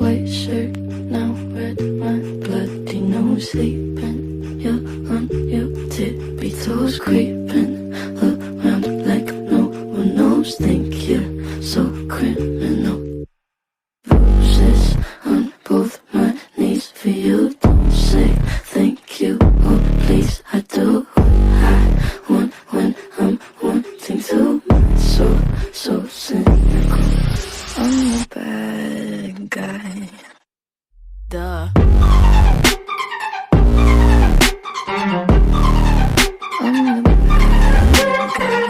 white shirt, now red, my bloody nose sleeping. You're on your tippy toes creeping around like no one knows. Think you're so criminal. Bruises on both my knees for you. Don't say thank you, oh please. I do what I want when I'm wanting to. My soul, so cynical. I'm a bad guy. Duh. I'm the bad guy.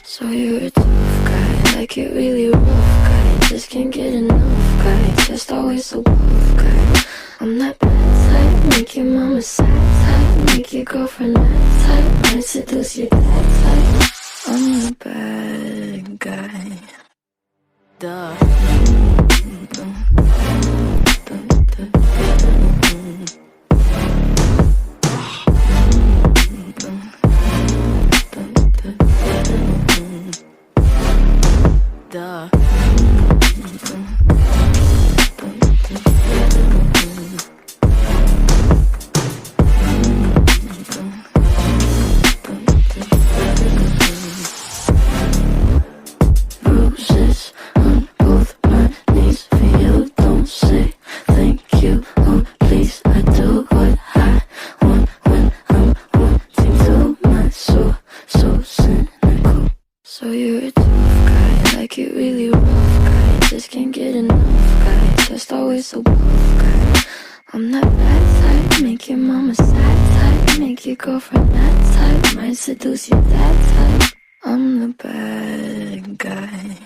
So you're a tough guy, like it really rough guy. Just can't get enough guy, just always so buff guy. I'm that bad type, make your mama sad type, make your girlfriend mad type, might seduce your dad type. I'm the bad guy. Duh. Duh. Bruises on both my knees for you. Don't say thank you, oh please. I do what I want when I'm wanting to. My soul, so cynical. So you're a tough guy, like it really rough guy. Just can't get enough guy, just always so buff guy. I'm that bad type, make your mama sad type, make your girlfriend mad type, might seduce your dad type. I'm the bad guy.